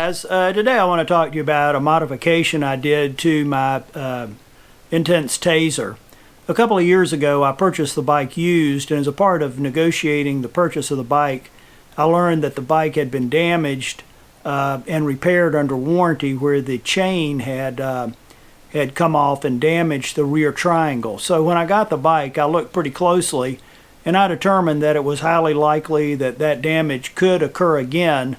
guys, today I want to talk to you about a modification I did to my Intense Tazer. A couple of years ago I purchased the bike used, and as a part of negotiating the purchase of the bike I learned that the bike had been damaged and repaired under warranty, where the chain had come off and damaged the rear triangle. So when I got the bike I looked pretty closely and I determined that it was highly likely that that damage could occur again.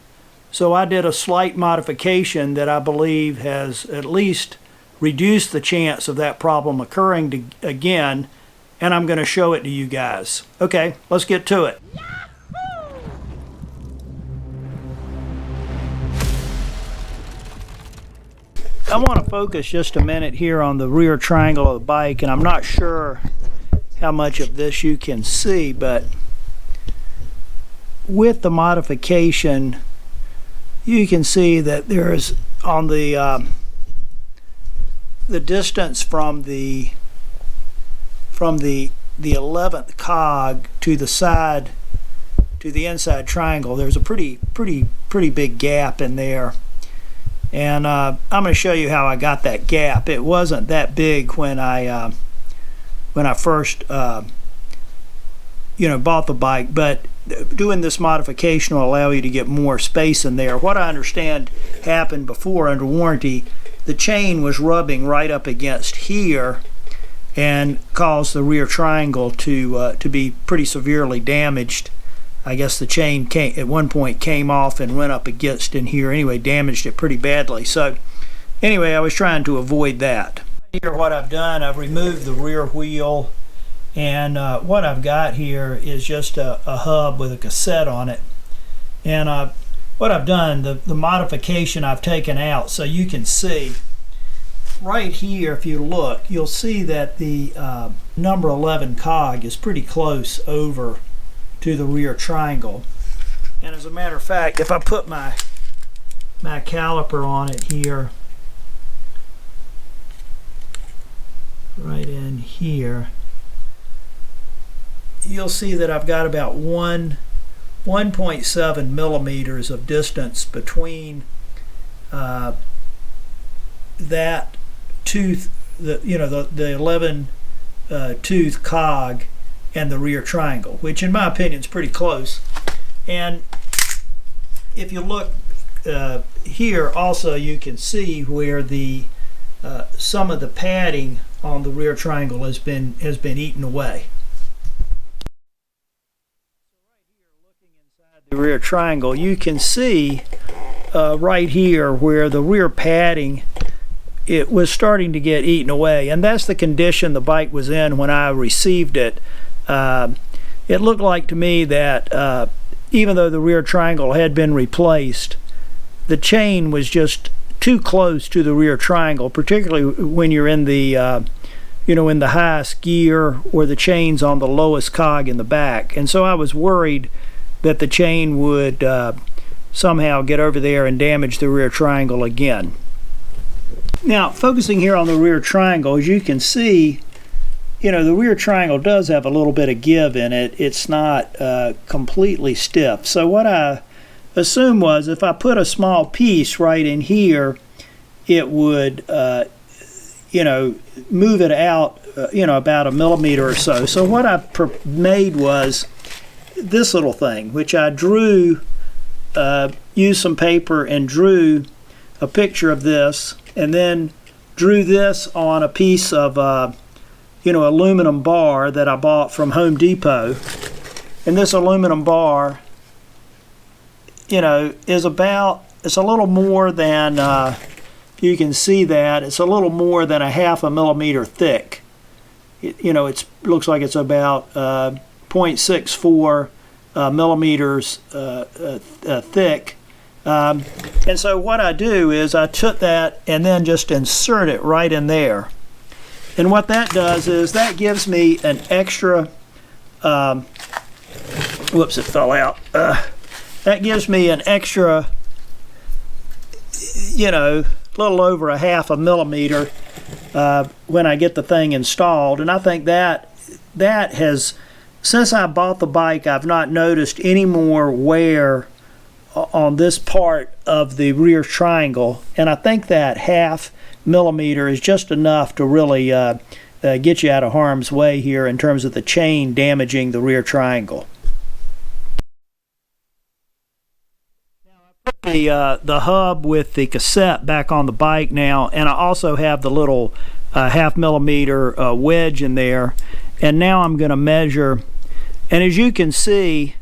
So I did a slight modification that I believe has at least reduced the chance of that problem occurring again, and I'm going to show it to you guys. Okay, let's get to it. I want to focus just a minute here on the rear triangle of the bike, and I'm not sure how much of this you can see, but with the modification you can see that there's on the distance from the 11th cog to the side, to the inside triangle, there's a pretty big gap in there. And I'm going to show you how I got that gap. It wasn't that big when I first bought the bike, but doing this modification will allow you to get more space in there. What I understand happened before under warranty, the chain was rubbing right up against here and caused the rear triangle to be pretty severely damaged. I guess the chain at one point came off and went up against in here. Anyway, damaged it pretty badly. So anyway, I was trying to avoid that. Here what I've done, I've removed the rear wheel, and what I've got here is just a hub with a cassette on it. And what I've done, the modification I've taken out, so you can see right here, if you look, you'll see that the number 11 cog is pretty close over to the rear triangle. And as a matter of fact, if I put my caliper on it here, right in here, you'll see that I've got about 1.7 millimeters of distance between that tooth, the 11 tooth cog and the rear triangle, which in my opinion is pretty close. And if you look here also, you can see where the some of the padding on the rear triangle has been eaten away. The rear triangle, you can see right here where the rear padding, it was starting to get eaten away, and that's the condition the bike was in when I received it. It looked like to me that even though the rear triangle had been replaced, the chain was just too close to the rear triangle, particularly when you're in the in the highest gear, or the chain's on the lowest cog in the back. And so I was worried that the chain would somehow get over there and damage the rear triangle again. Now, focusing here on the rear triangle, as you can see, the rear triangle does have a little bit of give in it. It's not completely stiff. So what I assumed was if I put a small piece right in here, it would move it out about a millimeter or so. So what I made was this little thing, which I drew, used some paper and drew a picture of this, and then drew this on a piece of aluminum bar that I bought from Home Depot. And this aluminum bar, is about, it's a little more than, you can see that, it's a little more than a half a millimeter thick. It looks like it's about 0.64 millimeters thick. And so what I do is I took that and then just insert it right in there. And what that does is that gives me an extra, whoops, it fell out. That gives me an extra, little over a half a millimeter when I get the thing installed. And I think that has, since I bought the bike, I've not noticed any more wear on this part of the rear triangle, and I think that 1/2 millimeter is just enough to really get you out of harm's way here in terms of the chain damaging the rear triangle. The hub with the cassette back on the bike now, and I also have the little 1/2 millimeter wedge in there, and now I'm going to measure, and as you can see,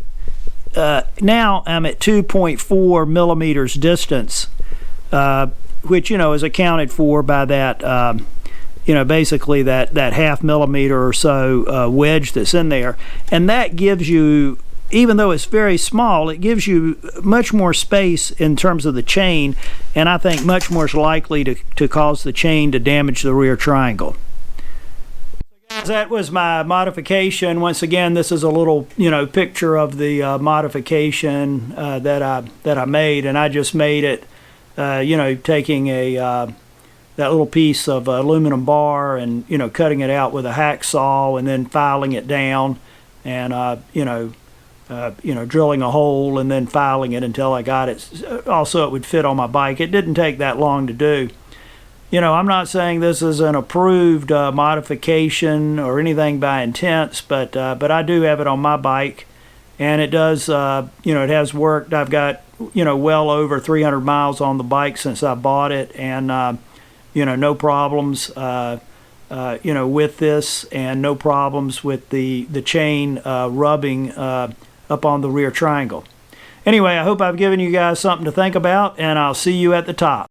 now I'm at 2.4 millimeters distance, which, you know, is accounted for by that you know, basically that 1/2 millimeter or so wedge that's in there, and that gives you, even though it's very small, it gives you much more space in terms of the chain, and I think much more is likely to cause the chain to damage the rear triangle. That was my modification. Once again, this is a little, you know, picture of the modification that I made, and I just made it, you know, taking that little piece of aluminum bar and, you know, cutting it out with a hacksaw and then filing it down, and you know, drilling a hole and then filing it until I got it also it would fit on my bike. It didn't take that long to do. You know, I'm not saying this is an approved modification or anything by Intense, but I do have it on my bike, and it does, you know, it has worked. I've got, you know, well over 300 miles on the bike since I bought it, and you know, no problems, you know, with this, and no problems with the chain rubbing up on the rear triangle. Anyway, I hope I've given you guys something to think about, and I'll see you at the top.